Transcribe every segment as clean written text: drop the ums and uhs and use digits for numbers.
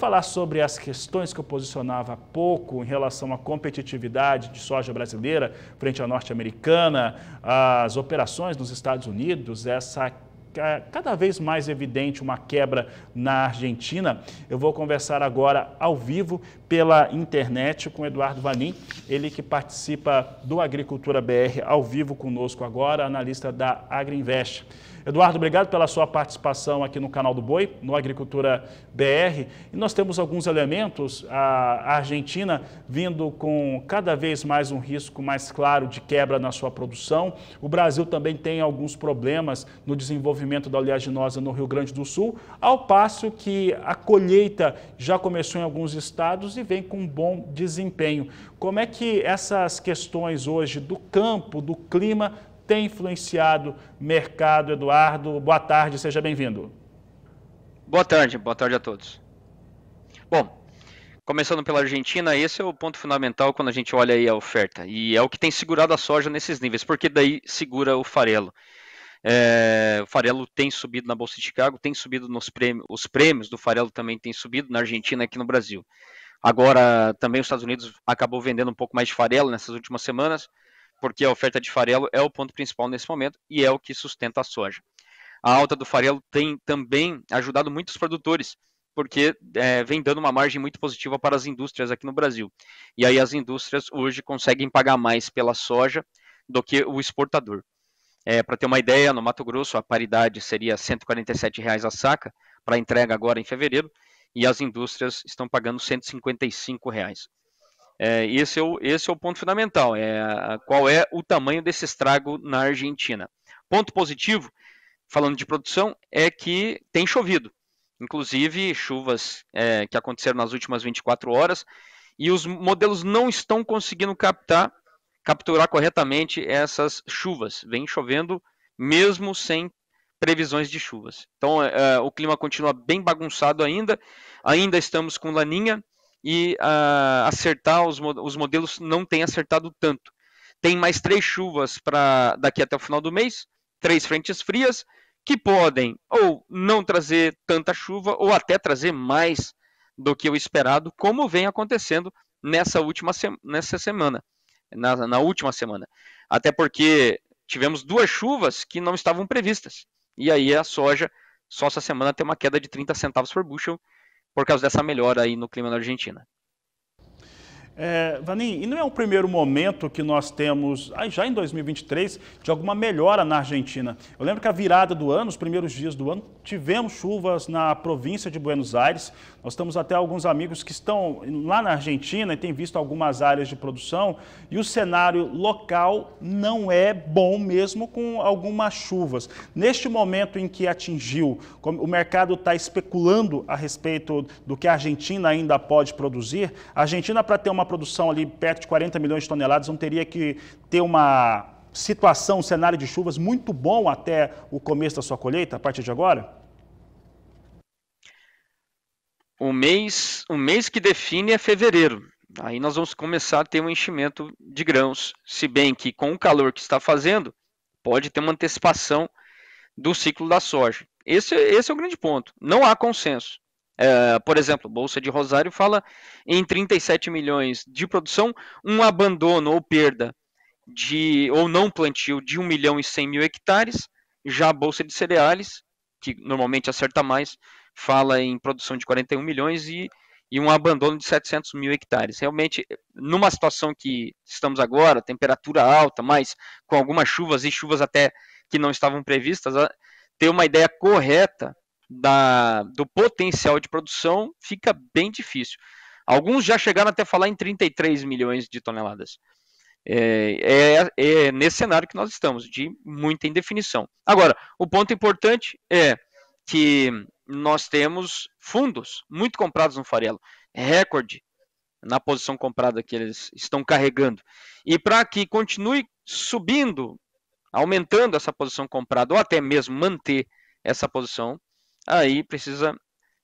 falar sobre as questões que eu posicionava há pouco em relação à competitividade de soja brasileira frente à norte-americana, as operações nos Estados Unidos, essa cada vez mais evidente uma quebra na Argentina. Eu vou conversar agora ao vivo pela internet com Eduardo Vanin, ele que participa do Agricultura BR ao vivo conosco agora, analista da Agriinvest. Eduardo, obrigado pela sua participação aqui no canal do Boi, no Agricultura BR. E nós temos alguns elementos, a Argentina vindo com cada vez mais um risco mais claro de quebra na sua produção. O Brasil também tem alguns problemas no desenvolvimento da oleaginosa no Rio Grande do Sul, ao passo que a colheita já começou em alguns estados e vem com um bom desempenho. Como é que essas questões hoje do campo, do clima, tem influenciado o mercado? Eduardo, boa tarde, seja bem-vindo. Boa tarde a todos. Bom, começando pela Argentina, esse é o ponto fundamental quando a gente olha aí a oferta, e é o que tem segurado a soja nesses níveis, porque daí segura o farelo. O farelo tem subido na Bolsa de Chicago, tem subido nos prêmios, os prêmios do farelo também têm subido na Argentina e aqui no Brasil. Agora, também os Estados Unidos acabou vendendo um pouco mais de farelo nessas últimas semanas, porque a oferta de farelo é o ponto principal nesse momento e é o que sustenta a soja. A alta do farelo tem também ajudado muitos produtores, porque vem dando uma margem muito positiva para as indústrias aqui no Brasil. E aí as indústrias hoje conseguem pagar mais pela soja do que o exportador. Para ter uma ideia, no Mato Grosso a paridade seria R$ 147 a saca, para entrega agora em fevereiro, e as indústrias estão pagando R$ 155. Esse é o ponto fundamental, qual é o tamanho desse estrago na Argentina. Ponto positivo, falando de produção, é que tem chovido, inclusive chuvas que aconteceram nas últimas 24 horas, e os modelos não estão conseguindo capturar corretamente essas chuvas. Vem chovendo mesmo sem previsões de chuvas. Então o clima continua bem bagunçado ainda estamos com laninha, e acertar os modelos não tem acertado tanto. Tem mais 3 chuvas para daqui até o final do mês, 3 frentes frias, que podem ou não trazer tanta chuva, ou até trazer mais do que o esperado, como vem acontecendo nessa última semana. Até porque tivemos 2 chuvas que não estavam previstas. E aí a soja, só essa semana, tem uma queda de 30 centavos por bushel, por causa dessa melhora aí no clima na Argentina. Vanin, e não é o primeiro momento que nós temos, já em 2023, de alguma melhora na Argentina? Eu lembro que a virada do ano, os primeiros dias do ano, tivemos chuvas na província de Buenos Aires. Nós temos até alguns amigos que estão lá na Argentina e têm visto algumas áreas de produção, e o cenário local não é bom mesmo com algumas chuvas. Neste momento em que atingiu, o mercado está especulando a respeito do que a Argentina ainda pode produzir. A Argentina, para ter uma produção ali perto de 40 milhões de toneladas, não teria que ter uma situação, um cenário de chuvas muito bom até o começo da sua colheita, a partir de agora? O mês que define é fevereiro. Aí nós vamos começar a ter um enchimento de grãos, se bem que com o calor que está fazendo, pode ter uma antecipação do ciclo da soja. Esse é o grande ponto. Não há consenso. Por exemplo, a Bolsa de Rosário fala em 37 milhões de produção, um abandono ou perda ou não plantio de 1 milhão e 100 mil hectares. Já a Bolsa de Cereais, que normalmente acerta mais, fala em produção de 41 milhões e um abandono de 700 mil hectares. Realmente, numa situação que estamos agora, temperatura alta, mas com algumas chuvas e chuvas até que não estavam previstas, ter uma ideia correta do potencial de produção fica bem difícil. Alguns já chegaram até a falar em 33 milhões de toneladas. É nesse cenário que nós estamos, de muita indefinição. Agora, o ponto importante é que nós temos fundos muito comprados no farelo, recorde na posição comprada que eles estão carregando. E para que continue subindo, aumentando essa posição comprada, ou até mesmo manter essa posição, aí precisa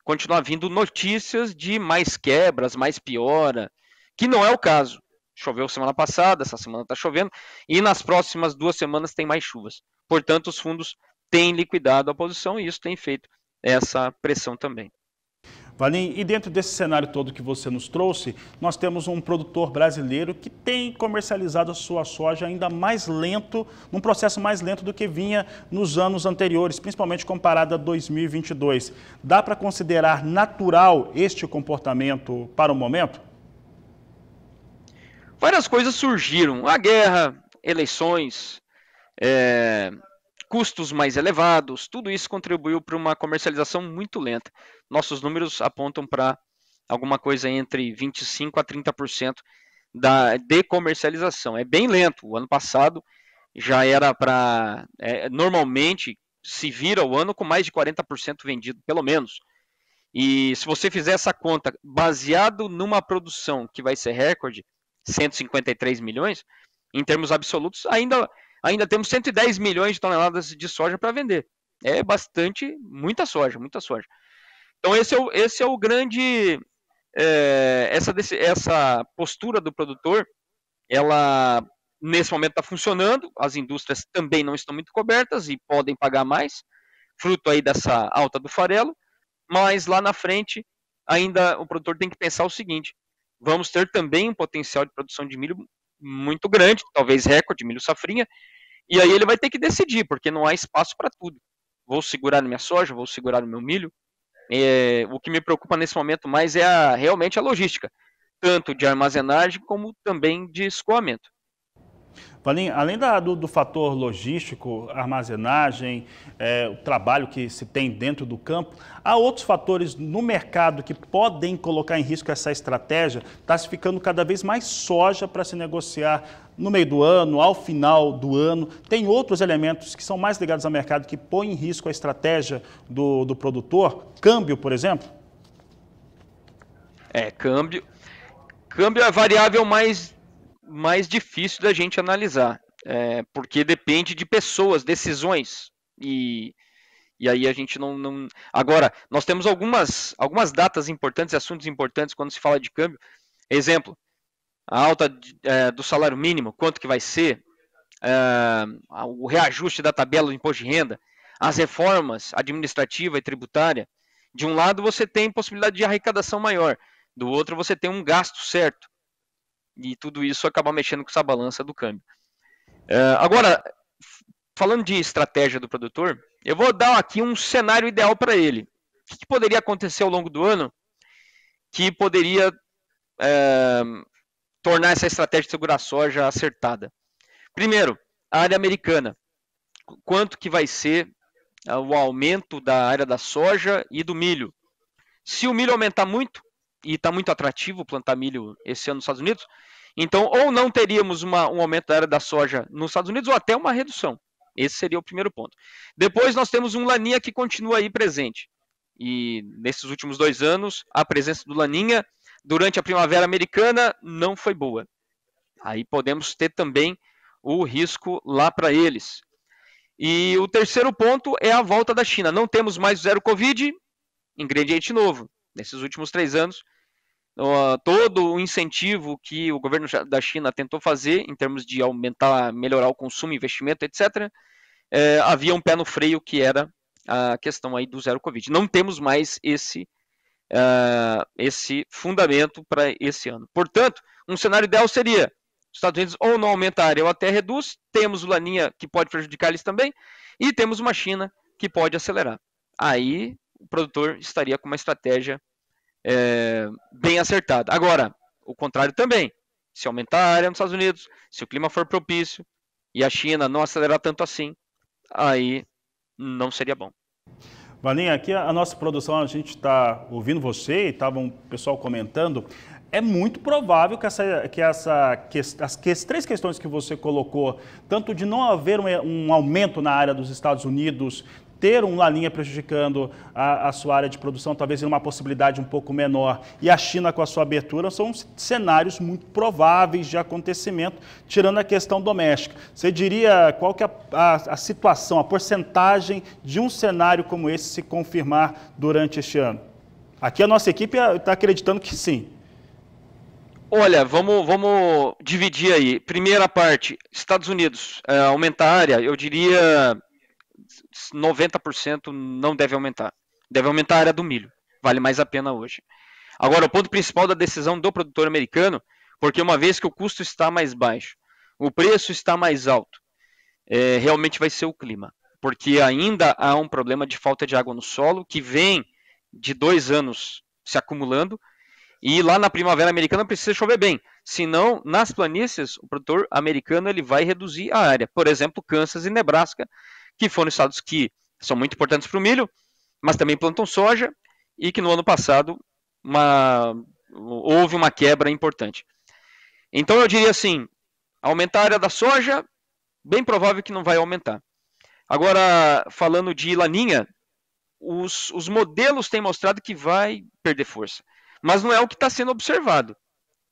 continuar vindo notícias de mais quebras, mais piora, que não é o caso. Choveu semana passada, essa semana está chovendo, e nas próximas 2 semanas tem mais chuvas. Portanto, os fundos têm liquidado a posição e isso tem feito essa pressão também. Valim, e dentro desse cenário todo que você nos trouxe, nós temos um produtor brasileiro que tem comercializado a sua soja ainda mais lento, num processo mais lento do que vinha nos anos anteriores, principalmente comparado a 2022. Dá para considerar natural este comportamento para o momento? Várias coisas surgiram, a guerra, eleições, custos mais elevados, tudo isso contribuiu para uma comercialização muito lenta. Nossos números apontam para alguma coisa entre 25% a 30% de comercialização. É bem lento. O ano passado já era para... normalmente se vira o ano com mais de 40% vendido, pelo menos. E se você fizer essa conta baseado numa produção que vai ser recorde, 153 milhões, em termos absolutos, ainda temos 110 milhões de toneladas de soja para vender. É bastante, muita soja, muita soja. Então esse é o grande, essa postura do produtor, ela nesse momento está funcionando, as indústrias também não estão muito cobertas e podem pagar mais, fruto aí dessa alta do farelo, mas lá na frente ainda o produtor tem que pensar o seguinte: vamos ter também um potencial de produção de milho muito grande, talvez recorde, milho safrinha, e aí ele vai ter que decidir, porque não há espaço para tudo. Vou segurar na minha soja, vou segurar no meu milho. O que me preocupa nesse momento mais é realmente a logística, tanto de armazenagem como também de escoamento. Valim, além do fator logístico, armazenagem, o trabalho que se tem dentro do campo, há outros fatores no mercado que podem colocar em risco essa estratégia? Está se ficando cada vez mais soja para se negociar no meio do ano, ao final do ano. Tem outros elementos que são mais ligados ao mercado que põem em risco a estratégia do produtor? Câmbio, por exemplo? Câmbio é a variável mais difícil da gente analisar, porque depende de pessoas, decisões, e aí a gente não... Agora, nós temos algumas datas importantes, assuntos importantes quando se fala de câmbio. Exemplo, a alta do salário mínimo, quanto que vai ser, o reajuste da tabela do imposto de renda, as reformas administrativa e tributária. De um lado você tem possibilidade de arrecadação maior, do outro você tem um gasto certo. E tudo isso acaba mexendo com essa balança do câmbio. Agora, falando de estratégia do produtor, eu vou dar aqui um cenário ideal para ele. O que poderia acontecer ao longo do ano que poderia tornar essa estratégia de segurar a soja acertada? Primeiro, a área americana. Quanto que vai ser o aumento da área da soja e do milho? Se o milho aumentar muito, e está muito atrativo plantar milho esse ano nos Estados Unidos, então ou não teríamos um aumento da área da soja nos Estados Unidos ou até uma redução. Esse seria o primeiro ponto. Depois nós temos um Laninha que continua aí presente. E nesses últimos 2 anos, a presença do Laninha durante a primavera americana não foi boa. Aí podemos ter também o risco lá para eles. E o terceiro ponto é a volta da China. Não temos mais zero Covid, ingrediente novo. Nesses últimos 3 anos, todo o incentivo que o governo da China tentou fazer em termos de aumentar, melhorar o consumo, investimento, etc., havia um pé no freio que era a questão aí do zero Covid. Não temos mais esse fundamento para esse ano. Portanto, um cenário ideal seria os Estados Unidos ou não aumenta a área ou até reduz, temos o Laninha que pode prejudicar eles também, e temos uma China que pode acelerar. Aí o produtor estaria com uma estratégia bem acertada. Agora, o contrário também. Se aumentar a área nos Estados Unidos, se o clima for propício e a China não acelerar tanto assim, aí não seria bom. Valinha, aqui a nossa produção, a gente está ouvindo você e estava um pessoal comentando, é muito provável que as 3 questões que você colocou, tanto de não haver um aumento na área dos Estados Unidos, ter um Laninha prejudicando a sua área de produção, talvez em uma possibilidade um pouco menor, e a China com a sua abertura, são cenários muito prováveis de acontecimento, tirando a questão doméstica. Você diria qual que é a situação, a porcentagem de um cenário como esse se confirmar durante este ano? Aqui a nossa equipe está acreditando que sim. Olha, vamos dividir aí. Primeira parte, Estados Unidos, aumentar a área, eu diria 90% não deve aumentar. Deve aumentar a área do milho. vale mais a pena hoje. Agora, o ponto principal da decisão do produtor americano, porque uma vez que o custo está mais baixo, o preço está mais alto, realmente vai ser o clima. Porque ainda há um problema de falta de água no solo, que vem de 2 anos se acumulando, e lá na primavera americana precisa chover bem. Senão, nas planícies, o produtor americano ele vai reduzir a área. Por exemplo, Kansas e Nebraska, que foram estados que são muito importantes para o milho, mas também plantam soja, e que no ano passado houve uma quebra importante. Então eu diria assim, aumentar a área da soja, bem provável que não vai aumentar. Agora, falando de laninha, os modelos têm mostrado que vai perder força. Mas não é o que está sendo observado.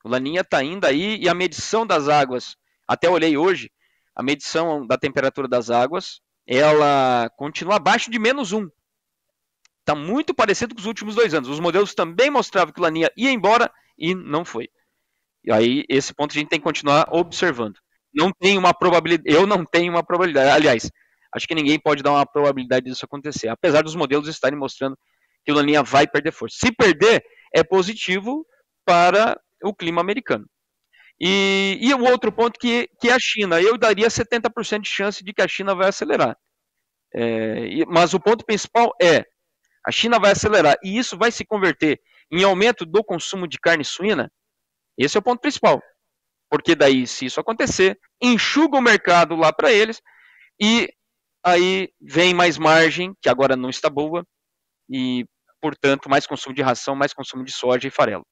O laninha está indo aí e a medição das águas, até olhei hoje, a medição da temperatura das águas, ela continua abaixo de -1. Está muito parecido com os últimos 2 anos. Os modelos também mostravam que o laninha ia embora e não foi. E aí, esse ponto a gente tem que continuar observando. Não tem uma probabilidade, eu não tenho uma probabilidade. Aliás, acho que ninguém pode dar uma probabilidade disso acontecer, apesar dos modelos estarem mostrando que o laninha vai perder força. Se perder, é positivo para o clima americano. E o outro ponto que é a China. Eu daria 70% de chance de que a China vai acelerar. Mas o ponto principal é, a China vai acelerar e isso vai se converter em aumento do consumo de carne suína. Esse é o ponto principal. Porque daí, se isso acontecer, enxuga o mercado lá para eles e aí vem mais margem, que agora não está boa, e, portanto, mais consumo de ração, mais consumo de soja e farelo.